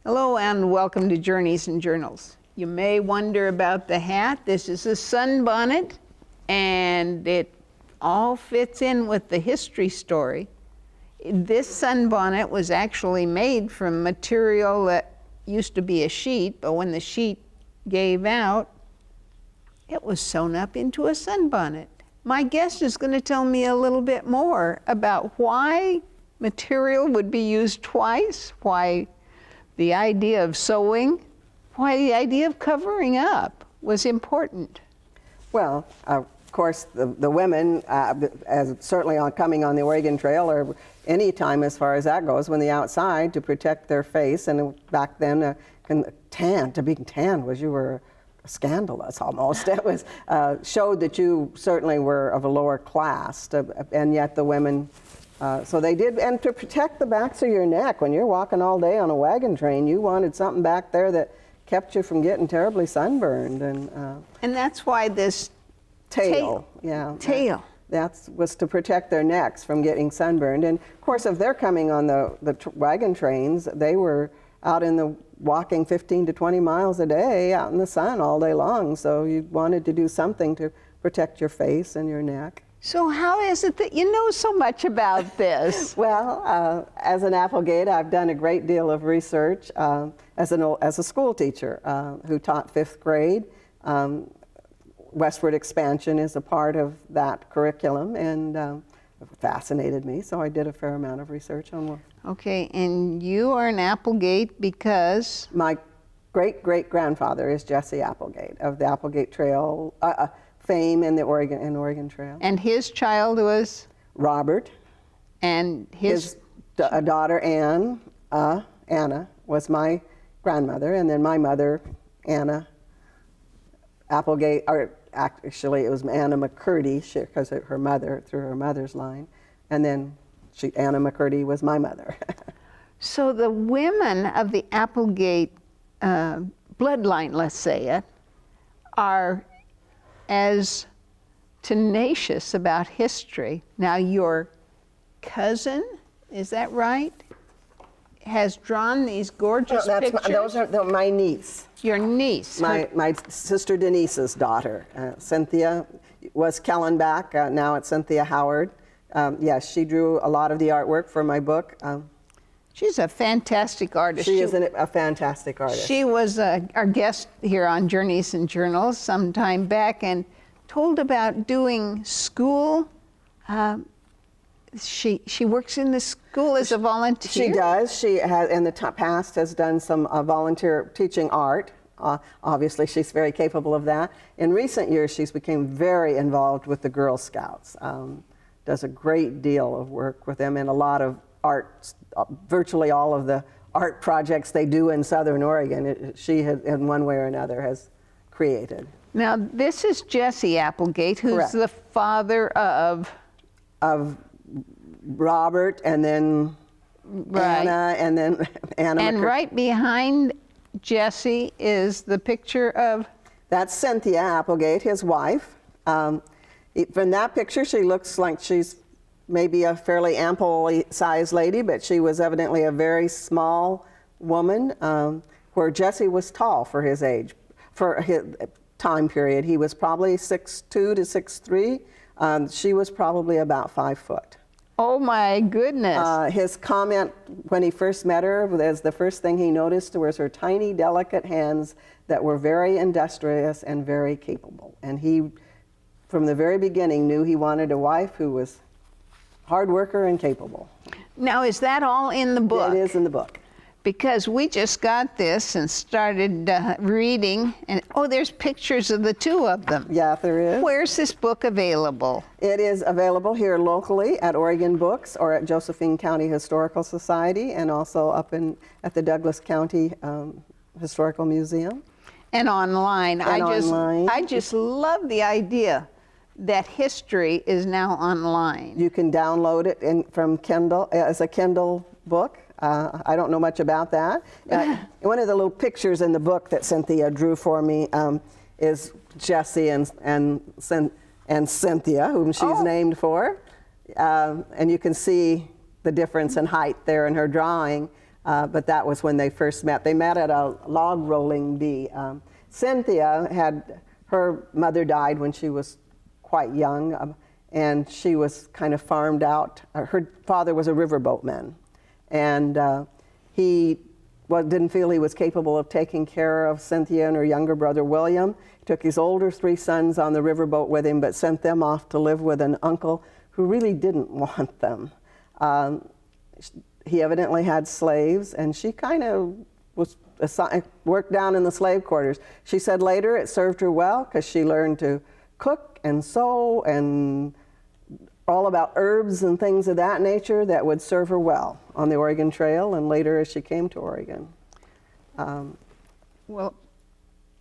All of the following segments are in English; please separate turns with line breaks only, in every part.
Hello and welcome to Journeys and Journals. You may wonder about the hat. This is a sunbonnet and it all fits in with the history story. This sunbonnet was actually made from material that used to be a sheet, but when the sheet gave out, it was sewn up into a sunbonnet. My guest is going to tell me a little bit more about why material would be used twice, why the idea of sewing, why the idea of covering up was important.
Well, of course, the women, as certainly coming on the Oregon Trail, or any time as far as that goes, when they're outside to protect their face, and back then, to be tan was, you were scandalous almost. It was showed that you certainly were of a lower class, and yet the women. So they did, and to protect the backs of your neck, when you're walking all day on a wagon train, you wanted something back there that kept you from getting terribly sunburned. And
that's why this
tail. That was to protect their necks from getting sunburned. And of course, if they're coming on the wagon trains, they were out in the walking 15 to 20 miles a day out in the sun all day long. So you wanted to do something to protect your face and your neck.
So how is it that you know so much about this?
Well, as an Applegate, I've done a great deal of research as a school teacher who taught 5th grade. Westward expansion is a part of that curriculum, and it fascinated me, so I did a fair amount of research on one.
Okay, and you are an Applegate because?
My great-great-grandfather is Jesse Applegate of the Applegate Trail fame in the Oregon Trail.
And his child was?
Robert.
And his
daughter Anna was my grandmother, and then my mother, Anna Applegate, or actually it was Anna McCurdy, because of her mother, through her mother's line, and then Anna McCurdy was my mother.
So the women of the Applegate bloodline, let's say it, are as tenacious about history. Now your cousin, is that right, has drawn these gorgeous pictures?
Those are my niece.
Your niece.
My sister Denise's daughter. Cynthia was Kellenbach, now it's Cynthia Howard. Yes, she drew a lot of the artwork for my book.
She's a fantastic artist.
She is a fantastic artist.
She was our guest here on Journeys and Journals some time back and told about doing school. She works in the school as a volunteer?
She does. She has, in the past, has done some volunteer teaching art. Obviously, she's very capable of that. In recent years, she's become very involved with the Girl Scouts. Does a great deal of work with them and a lot of art. Virtually all of the art projects they do in Southern Oregon, she has, in one way or another, has created.
Now, this is Jesse Applegate, who's
Correct.
the father of
Robert, and then Anna, and then Anna.
And right behind Jesse is the picture of?
That's Cynthia Applegate, his wife. From that picture, she looks like she's maybe a fairly ample sized lady, but she was evidently a very small woman, where Jesse was tall for his age, for his time period. He was probably 6'2" to 6'3". She was probably about 5 foot.
Oh my goodness.
His comment when he first met her, as the first thing he noticed, was her tiny, delicate hands that were very industrious and very capable. And he, from the very beginning, knew he wanted a wife who was hard worker and capable.
Now, is that all in the book?
It is in the book.
Because we just got this and started reading, and there's pictures of the two of them.
Yeah, there is.
Where's this book available?
It is available here locally at Oregon Books or at Josephine County Historical Society, and also up at the Douglas County Historical Museum.
And online.
Online.
I just love the idea that history is now online.
You can download it from Kindle as a Kindle book. I don't know much about that. One of the little pictures in the book that Cynthia drew for me is Jesse and Cynthia, whom she's named for. And you can see the difference in height there in her drawing. but that was when they first met. They met at a log rolling bee. Cynthia her mother died when she was quite young, and she was kind of farmed out. Her father was a riverboatman, and he didn't feel he was capable of taking care of Cynthia and her younger brother William. He took his older 3 sons on the riverboat with him, but sent them off to live with an uncle who really didn't want them. He evidently had slaves, and she kind of worked down in the slave quarters. She said later it served her well because she learned to cook and sew and all about herbs and things of that nature that would serve her well on the Oregon Trail and later as she came to Oregon.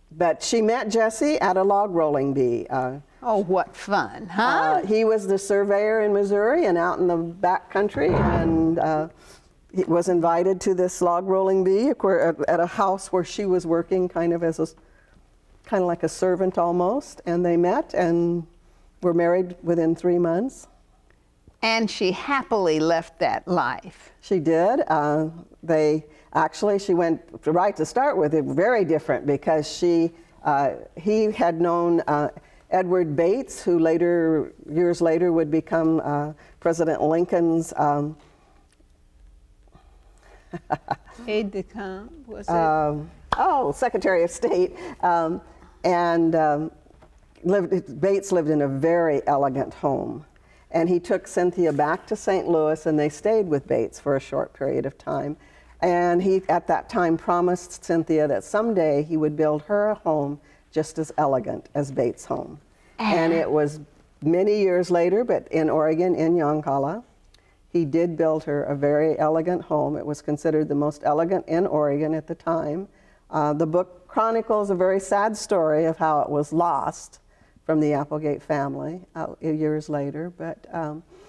But she met Jesse at a log rolling bee.
Oh, what fun, huh?
He was the surveyor in Missouri and out in the back country, and he was invited to this log rolling bee at a house where she was working kind of like a servant almost, and they met and were married within 3 months.
And she happily left that life.
She did. She went right to start with it very different because he had known Edward Bates, who years later would become President Lincoln's
aide de camp, was it?
Secretary of State, Bates lived in a very elegant home. And he took Cynthia back to St. Louis, and they stayed with Bates for a short period of time. And he, at that time, promised Cynthia that someday he would build her a home just as elegant as Bates' home. And it was many years later, but in Oregon, in Yoncalla, he did build her a very elegant home. It was considered the most elegant in Oregon at the time. The book chronicles a very sad story of how it was lost from the Applegate family years later.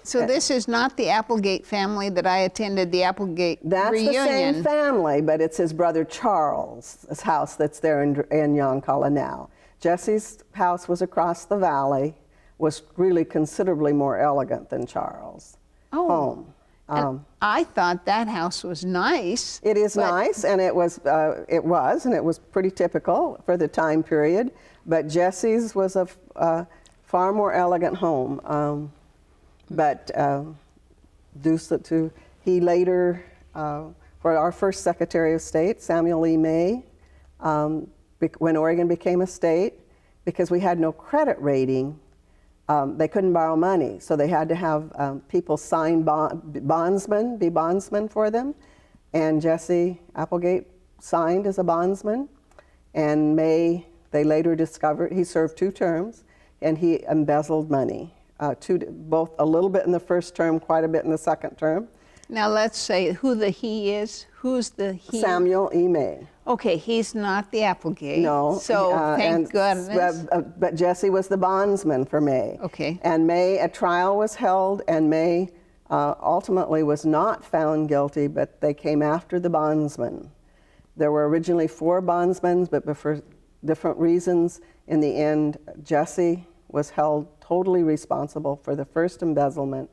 So this is not the Applegate family that I attended the Applegate reunion.
That's the same family, but it's his brother Charles' house that's there in Yoncalla now. Jesse's house was across the valley, was really considerably more elegant than Charles' home.
I thought that house was nice.
It is nice, and it was pretty typical for the time period. But Jesse's was a far more elegant home. He later, for our first Secretary of State, Samuel E. May, when Oregon became a state, because we had no credit rating, they couldn't borrow money, so they had to have people sign be bondsmen for them. And Jesse Applegate signed as a bondsman, and May, they later discovered, he served 2 terms, and he embezzled money, both a little bit in the first term, quite a bit in the second term.
Now let's say who the he is. Who's the he?
Samuel E. May.
Okay, he's not the Applegate.
No.
So thank goodness.
But Jesse was the bondsman for May.
Okay.
And May, a trial was held, and May ultimately was not found guilty, but they came after the bondsman. There were originally 4 bondsmen, but for different reasons, in the end, Jesse was held totally responsible for the first embezzlement.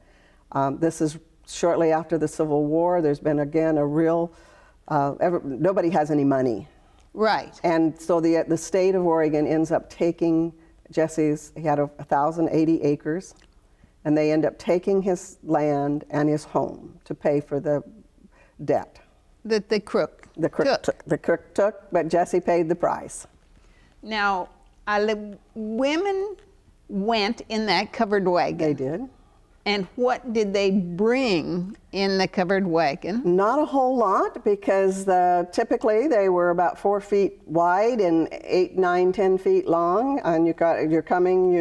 This is shortly after the Civil War. There's been, again, a real, nobody has any money.
Right.
And so the state of Oregon ends up taking he had 1,080 acres, and they end up taking his land and his home to pay for the debt.
That the crook
took, but Jesse paid the price.
Now, women went in that covered wagon.
They did.
And what did they bring in the covered wagon?
Not a whole lot, because typically they were about 4 feet wide and 8, 9, 10 feet long. And you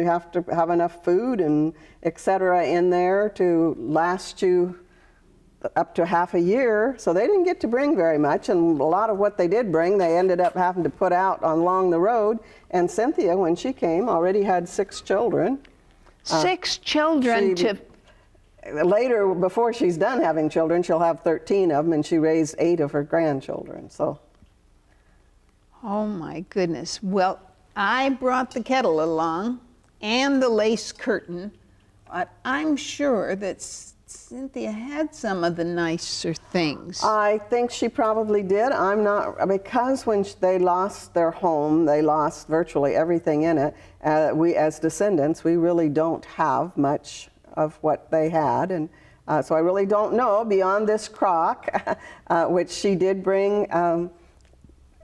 have to have enough food and et cetera in there to last you up to half a year. So they didn't get to bring very much. And a lot of what they did bring, they ended up having to put out along the road. And Cynthia, when she came, already had 6 children.
6 children
Later, before she's done having children, she'll have 13 of them, and she raised 8 of her grandchildren. So,
oh my goodness. Well, I brought the kettle along and the lace curtain, but I'm sure that Cynthia had some of the nicer things.
I think she probably did. I'm not, because when they lost their home, they lost virtually everything in it. We, as descendants, we really don't have much of what they had. And so I really don't know beyond this crock, which she did bring.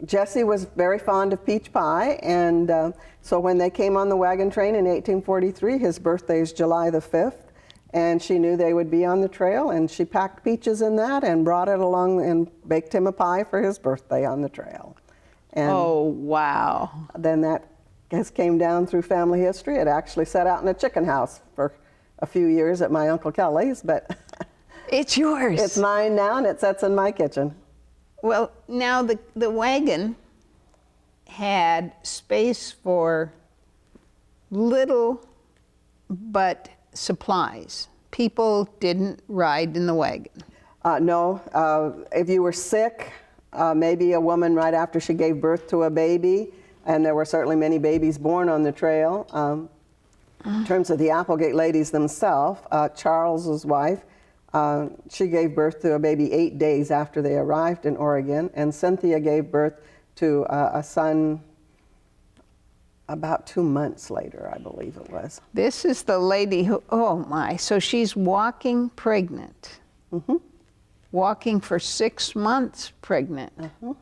Jesse was very fond of peach pie, and so when they came on the wagon train in 1843, his birthday is July the 5th, and she knew they would be on the trail, and she packed peaches in that and brought it along and baked him a pie for his birthday on the trail. And
oh, wow.
then that came down through family history. It actually set out in a chicken house for a few years at my Uncle Kelly's, but
it's yours.
It's mine now, and it sits in my kitchen.
Well, now the wagon had space for little but supplies. People didn't ride in the wagon.
No, if you were sick, maybe a woman right after she gave birth to a baby, and there were certainly many babies born on the trail. In terms of the Applegate ladies themselves, Charles's wife, she gave birth to a baby 8 days after they arrived in Oregon, and Cynthia gave birth to a son about 2 months later, I believe it was.
This is the lady who, oh my, so she's walking pregnant.
Mm-hmm.
Walking for 6 months pregnant.
Mm-hmm.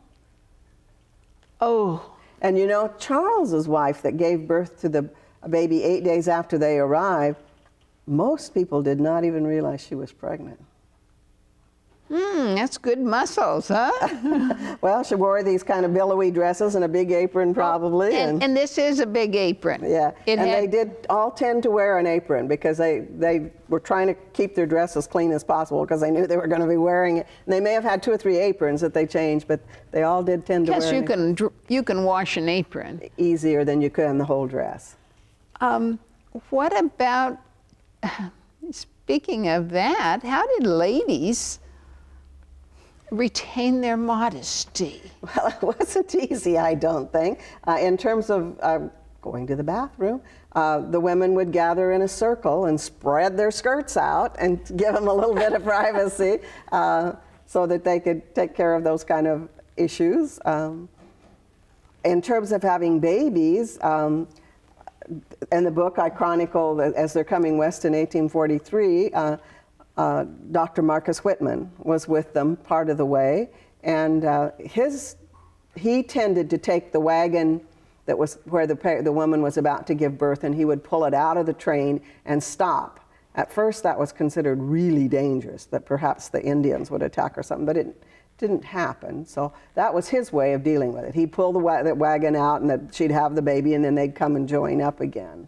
Oh.
And you know, Charles's wife that gave birth to the baby 8 days after they arrived, most people did not even realize she was pregnant.
That's good muscles, huh?
Well, she wore these kind of billowy dresses and a big apron, probably.
And this is a big apron.
Yeah, they did all tend to wear an apron because they were trying to keep their dress as clean as possible because they knew they were going to be wearing it. And they may have had 2 or 3 aprons that they changed, but they all did tend to wear
an apron. Guess you can wash an apron.
Easier than you could in the whole dress.
What about, speaking of that, how did ladies retain their modesty?
Well, it wasn't easy, I don't think. In terms of going to the bathroom, the women would gather in a circle and spread their skirts out and give them a little bit of privacy so that they could take care of those kind of issues. In terms of having babies, in the book I chronicle as they're coming west in 1843, Dr. Marcus Whitman was with them part of the way, and he tended to take the wagon that was where the woman was about to give birth, and he would pull it out of the train and stop. At first that was considered really dangerous, that perhaps the Indians would attack or something, but it didn't happen. So that was his way of dealing with it. He'd pull the wagon out, and she'd have the baby, and then they'd come and join up again.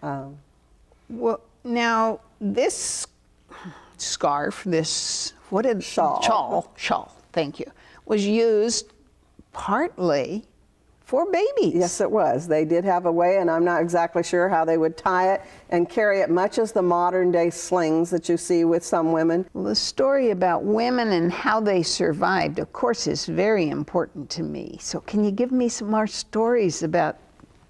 Well, now this scarf, shawl, thank you, was used partly for babies.
Yes, it was. They did have a way, and I'm not exactly sure how they would tie it and carry it, much as the modern day slings that you see with some women.
Well, the story about women and how they survived, of course, is very important to me. So can you give me some more stories about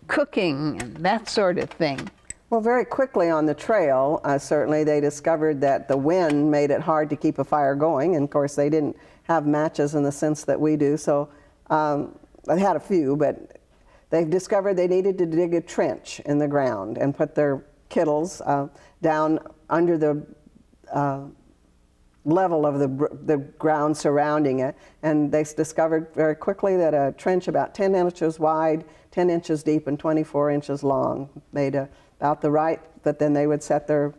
cooking and that sort of thing?
Well, very quickly on the trail, certainly they discovered that the wind made it hard to keep a fire going. And of course, they didn't have matches in the sense that we do. So they had a few, but they discovered they needed to dig a trench in the ground and put their kettles down under the level of the ground surrounding it. And they discovered very quickly that a trench about 10 inches wide, 10 inches deep, and 24 inches long made about the right, but then they would set their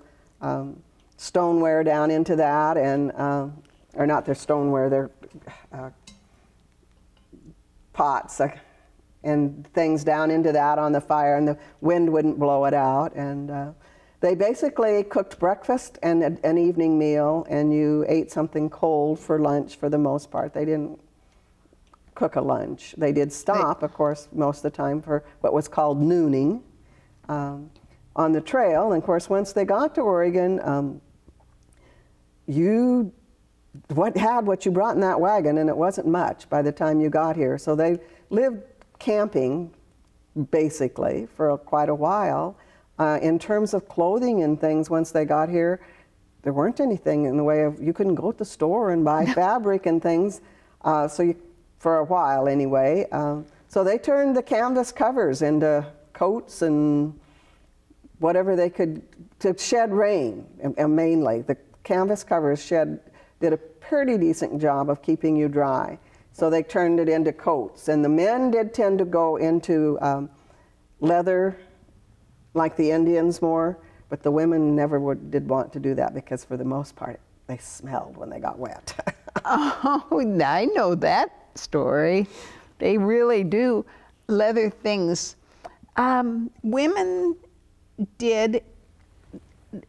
stoneware down into that, and or not their stoneware, their pots and things down into that on the fire, and the wind wouldn't blow it out. And they basically cooked breakfast and an evening meal, and you ate something cold for lunch for the most part. They didn't cook a lunch. They did stop, of course, most of the time for what was called nooning on the trail. And of course, once they got to Oregon, you had what you brought in that wagon, and it wasn't much by the time you got here. So they lived camping, basically, for quite a while. In terms of clothing and things, once they got here, there weren't anything in the way of, you couldn't go to the store and buy fabric and things, for a while anyway. So they turned the canvas covers into coats and whatever they could to shed rain, and mainly. The canvas covers did a pretty decent job of keeping you dry. So they turned it into coats. And the men did tend to go into leather, like the Indians more, but the women never did want to do that because for the most part, they smelled when they got wet.
Oh, I know that story. They really do. Leather things. Women did,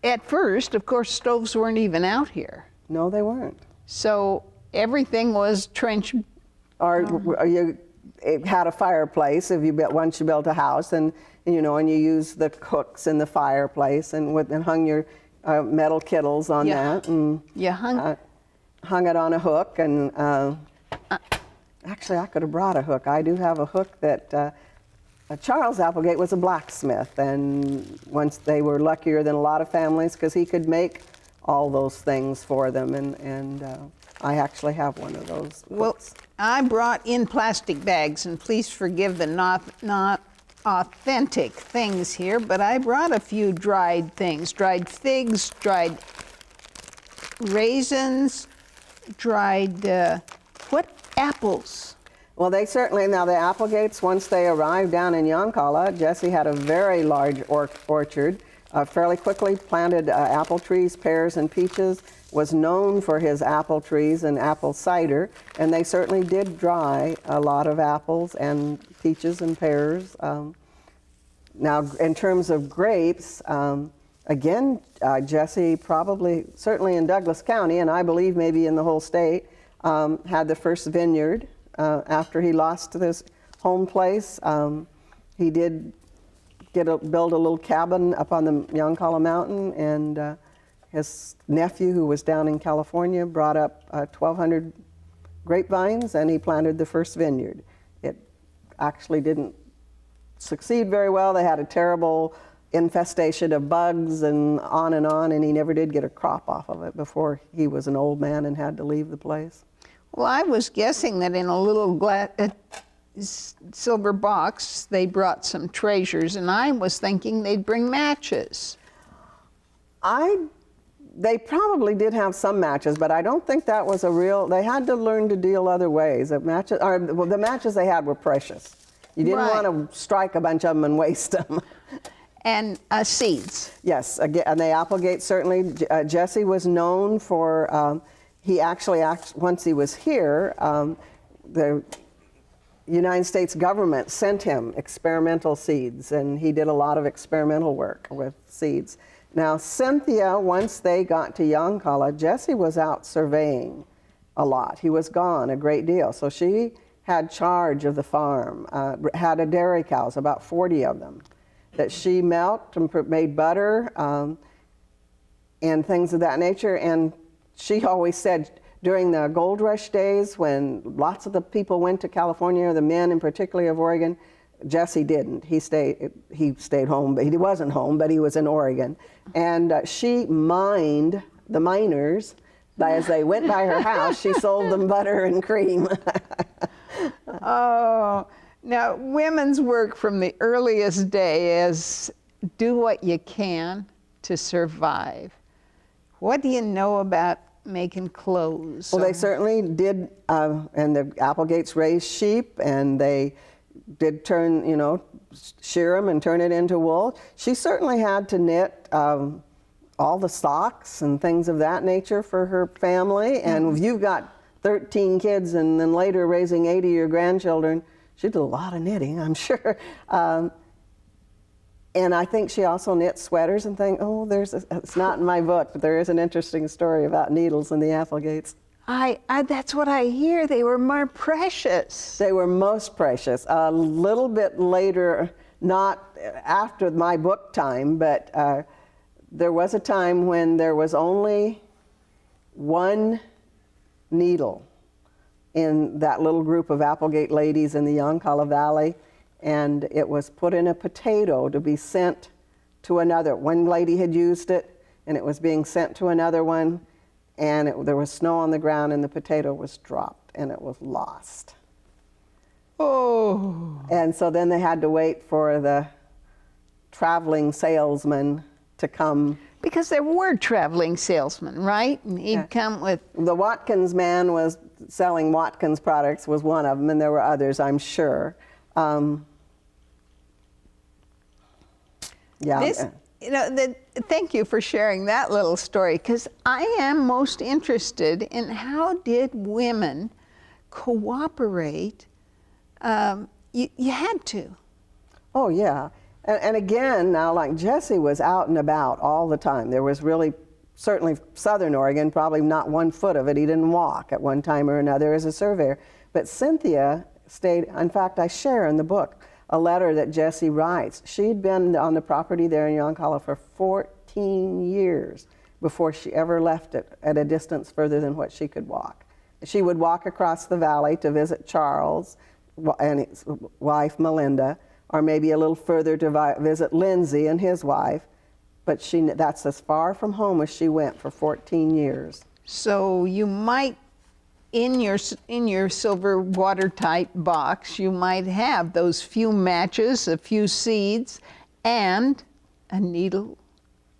at first, of course, stoves weren't even out here.
No, they weren't.
So everything was trench.
Or you had a fireplace once you built a house, and you used the hooks in the fireplace and hung your metal kettles on that, and
you
hung it on a hook. And actually, I could have brought a hook. I do have a hook that Charles Applegate was a blacksmith, and once they were luckier than a lot of families because he could make all those things for them, and I actually have one of those hooks.
Well, I brought in plastic bags, and please forgive the not authentic things here, but I brought a few dried things, dried figs, dried raisins, dried, apples.
Well, they certainly, now the Applegates, once they arrived down in Yoncalla, Jesse had a very large orchard, fairly quickly planted apple trees, pears, and peaches, was known for his apple trees and apple cider, and they certainly did dry a lot of apples and peaches and pears. Now, in terms of grapes, again, Jesse probably, certainly in Douglas County, and I believe maybe in the whole state, had the first vineyard. After he lost this home place, he did build a little cabin up on the Yoncalla Mountain, and his nephew, who was down in California, brought up 1,200 grapevines, and he planted the first vineyard. It actually didn't succeed very well. They had a terrible infestation of bugs and, and he never did get a crop off of it before he was an old man and had to leave the place.
Well, I was guessing that in a little silver box, they brought some treasures, and I was thinking they'd bring matches.
They probably did have some matches, but I don't think that was they had to learn to deal other ways. The matches they had were precious. You didn't want to strike a bunch of them and waste them.
And seeds.
Yes, again, and the Applegate certainly, Jesse was known for, he actually, once he was here, the United States government sent him experimental seeds, and he did a lot of experimental work with seeds. Now, Cynthia, once they got to Yoncalla, Jesse was out surveying a lot. He was gone a great deal. So she had charge of the farm, had a dairy cows, about 40 of them, that she milked and made butter and things of that nature. And she always said during the gold rush days when lots of the people went to California, the men in particular of Oregon, Jesse didn't. He stayed home, but he wasn't home, but he was in Oregon. And she mined the miners. As they went by her house, she sold them butter and cream.
Oh, now women's work from the earliest day is do what you can to survive. What do you know about making clothes?
Well, they certainly did, and the Applegates raised sheep, and they did shear them and turn it into wool. She certainly had to knit all the socks and things of that nature for her family. And if you've got 13 kids and then later raising 80 of your grandchildren, she did a lot of knitting, I'm sure. And I think she also knit sweaters and things. Oh, it's not in my book, but there is an interesting story about needles in the Applegates.
That's what I hear. They were more precious.
They were most precious. A little bit later, not after my book time, but there was a time when there was only one needle in that little group of Applegate ladies in the Yoncalla Valley, and it was put in a potato to be sent to another. One lady had used it, and it was being sent to another one, and there was snow on the ground, and the potato was dropped, and it was lost.
Oh.
And so then they had to wait for the traveling salesman to come.
Because there were traveling salesmen, right? And he'd come with...
The Watkins man was selling Watkins products, was one of them, and there were others, I'm sure.
This, you know, thank you for sharing that little story, because I am most interested in how did women cooperate. You had to.
Oh, yeah. And again, now, like Jesse was out and about all the time. There was really, certainly Southern Oregon, probably not 1 foot of it. He didn't walk at one time or another as a surveyor. But Cynthia stayed, in fact, I share in the book a letter that Jesse writes. She'd been on the property there in Yoncalla for 14 years before she ever left it at a distance further than what she could walk. She would walk across the valley to visit Charles and his wife, Melinda, or maybe a little further to visit Lindsay and his wife, but that's as far from home as she went for 14 years.
So you might, in your silver watertight box, you might have those few matches, a few seeds, and a needle.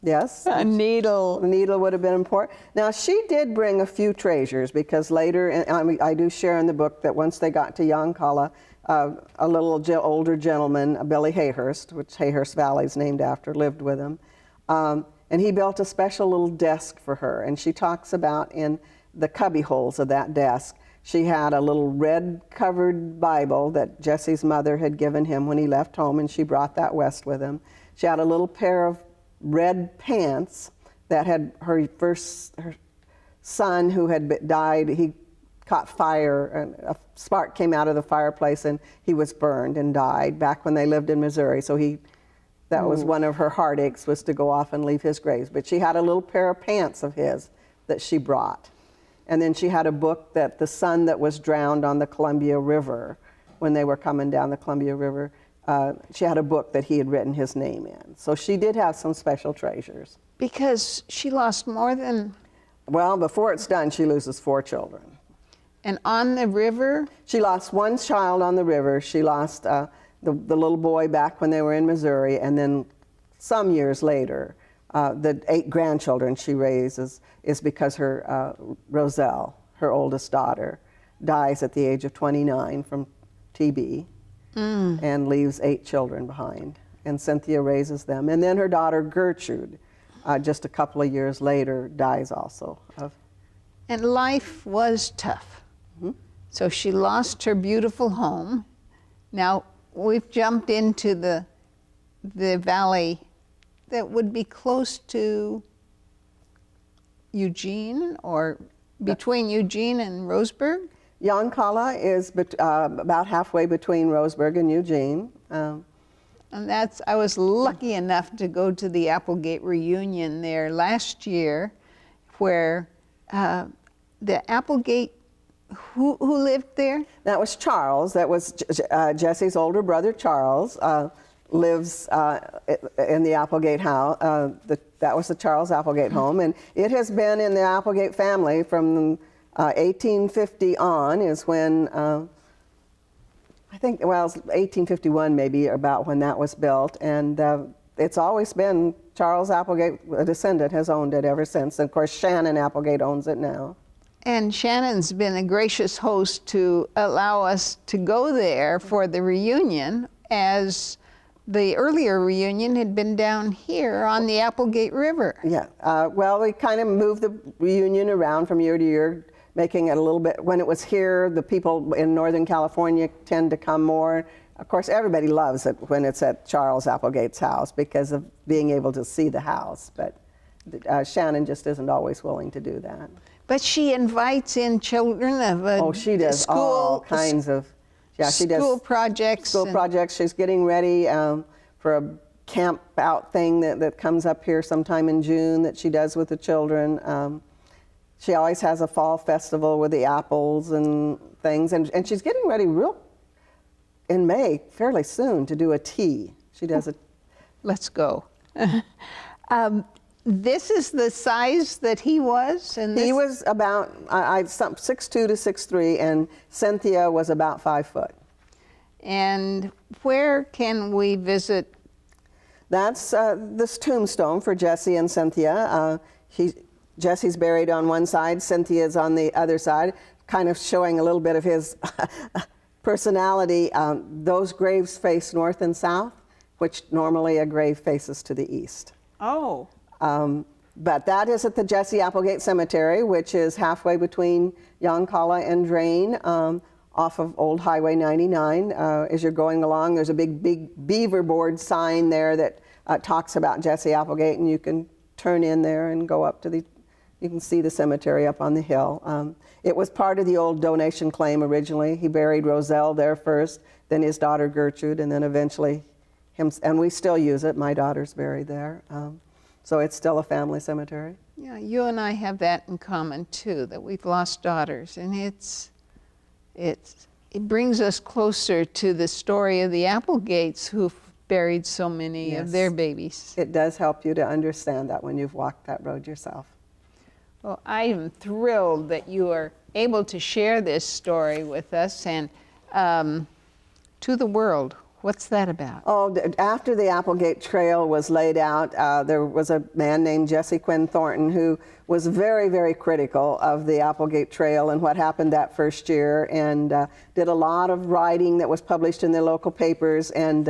Yes.
A needle.
A needle would have been important. Now, she did bring a few treasures, because later, and I do share in the book that once they got to Yoncalla, a little older gentleman, Billy Hayhurst, which Hayhurst Valley is named after, lived with him. And he built a special little desk for her. And she talks about in the cubby holes of that desk, she had a little red-covered Bible that Jesse's mother had given him when he left home, and she brought that west with him. She had a little pair of red pants that had her son who had died. He caught fire, and a spark came out of the fireplace, and he was burned and died back when they lived in Missouri. So that was one of her heartaches, was to go off and leave his graves. But she had a little pair of pants of his that she brought. And then she had a book that the son that was drowned on the Columbia River, when they were coming down the Columbia River, she had a book that he had written his name in. So she did have some special treasures. Because
she lost more than...
Well, before it's done, she loses 4 children.
And on the river?
She lost 1 child on the river. She lost the little boy back when they were in Missouri, and then some years later, the 8 grandchildren she raises is because her Roselle, her oldest daughter, dies at the age of 29 from TB and leaves 8 children behind. And Cynthia raises them. And then her daughter Gertrude, just a couple of years later, dies also.
And life was tough. So she lost her beautiful home. Now, we've jumped into the valley that would be close to Eugene, or between Eugene and Roseburg?
Yoncalla is about halfway between Roseburg and Eugene.
And I was lucky enough to go to the Applegate reunion there last year, where the Applegate, who lived there?
That was Charles. That was Jesse's older brother, Charles, lives in the Applegate house. That was the Charles Applegate home, and it has been in the Applegate family from 1850 on is when, I think, well, it's 1851 maybe, about when that was built, and it's always been Charles Applegate, a descendant, has owned it ever since. And of course, Shannon Applegate owns it now.
And Shannon's been a gracious host to allow us to go there for the reunion, as the earlier reunion had been down here on the Applegate River.
Yeah, well, we kind of moved the reunion around from year to year, making it a little bit, when it was here, the people in Northern California tend to come more. Of course, everybody loves it when it's at Charles Applegate's house because of being able to see the house, but Shannon just isn't always willing to do that.
But she invites in children of
she does
school,
all kinds of, she does
school projects.
School projects. She's getting ready for a camp out thing that comes up here sometime in June that she does with the children. She always has a fall festival with the apples and things, and she's getting ready in May, fairly soon, to do a tea. She does it.
Let's go. this is the size that he was? And
He was about 6'2" to 6'3", and Cynthia was about 5 foot.
And where can we visit?
That's this tombstone for Jesse and Cynthia. Jesse's buried on one side, Cynthia's on the other side, kind of showing a little bit of his personality. Those graves face north and south, which normally a grave faces to the east.
Oh.
But that is at the Jesse Applegate Cemetery, which is halfway between Yoncalla and Drain, off of Old Highway 99. As you're going along, there's a big beaver board sign there that talks about Jesse Applegate, and you can turn in there and go up to you can see the cemetery up on the hill. It was part of the old donation claim originally. He buried Roselle there first, then his daughter Gertrude, and then eventually him, and we still use it. My daughter's buried there. So it's still a family cemetery.
Yeah, you and I have that in common too, that we've lost daughters, and it brings us closer to the story of the Applegates who've buried so many of their babies.
It does help you to understand that when you've walked that road yourself.
Well, I am thrilled that you are able to share this story with us and to the world. What's that about?
Oh, after the Applegate Trail was laid out, there was a man named Jesse Quinn Thornton who was very, very critical of the Applegate Trail and what happened that first year, and did a lot of writing that was published in the local papers. And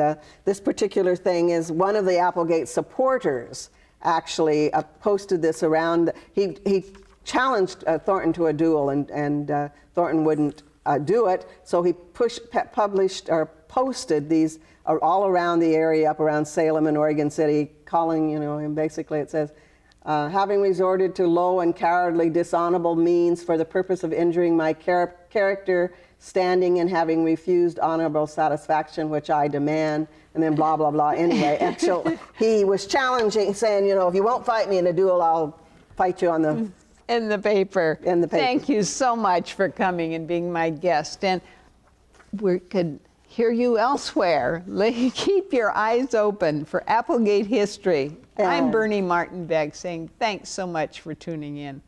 this particular thing is one of the Applegate supporters actually posted this around. He challenged Thornton to a duel, and Thornton wouldn't do it, so he published or posted these all around the area, up around Salem and Oregon City, calling him, basically it says, having resorted to low and cowardly dishonorable means for the purpose of injuring my character, standing and having refused honorable satisfaction which I demand, and then blah, blah, blah. Anyway, actually, he was challenging, saying, if you won't fight me in a duel, I'll fight you on the...
In the paper.
In the paper.
Thank you so much for coming and being my guest. And we could hear you elsewhere. Keep your eyes open for Applegate history. I'm Bernie Martin Beck saying thanks so much for tuning in.